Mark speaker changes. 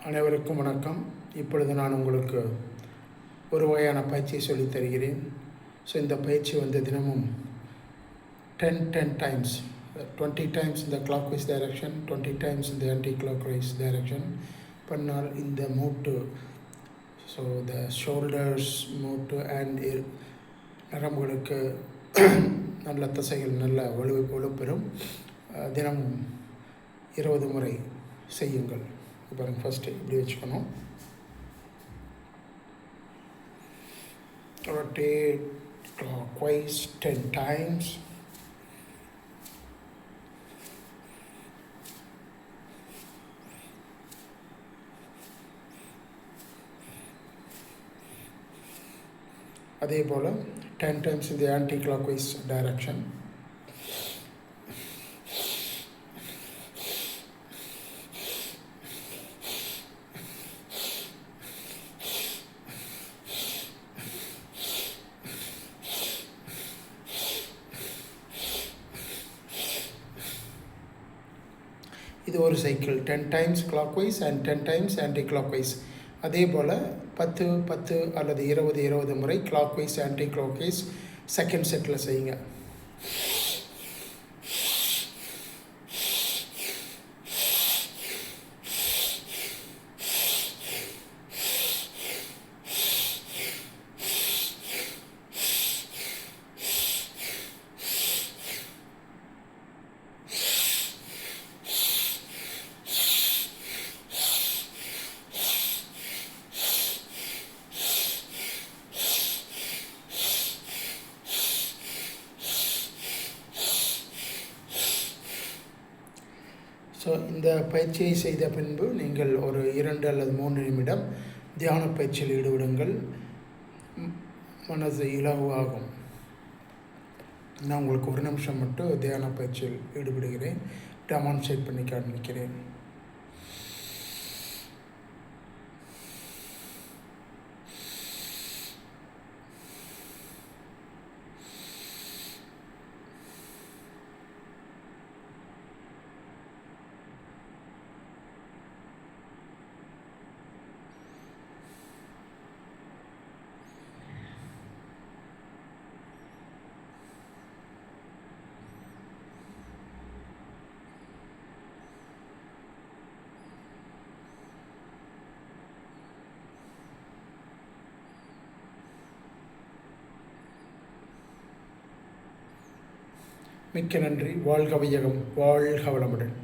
Speaker 1: அனைவருக்கும் வணக்கம். இப்பொழுது நான் உங்களுக்கு ஒரு வகையான பயிற்சியை சொல்லித் தருகிறேன். ஸோ இந்த பயிற்சி தினமும் 10 times, 20 times in the clockwise direction, 20 times in the anti-clockwise direction பண்ணால் இந்த மூட்டு, ஸோ the shoulders மூட்டு அண்ட் நரம்புகளுக்கு நல்ல தசைகள் நல்ல வலுப்பெறும். தினமும் 20 முறை செய்யுங்கள். பாருங்கள், ஃபஸ்ட்டு இப்படி வச்சுக்கணும். Rotate clockwise 10 times. அதே போல் 10 times in the anti-clockwise direction. இது ஒரு cycle 10 times clockwise and 10 times anti-clockwise. அதே போல் 10 அல்லது 20 முறை clockwise anti-clockwise செகண்ட் செட்டில் செய்யுங்க. ஸோ இந்த பயிற்சியை செய்த பின்பு நீங்கள் ஒரு 2 அல்லது 3 நிமிடம் தியான பயிற்சியில் ஈடுபடுங்கள். மனது இலகுவாகும். நான் உங்களுக்கு 1 நிமிஷம் மட்டும் தியான பயிற்சியில் ஈடுபடுகிறேன். டெமான்ஸ்ட்ரேட் பண்ணி காண்பிக்கிறேன். மிக்க நன்றி. வாழ்க வையகம், வாழ்க வளமுடன்.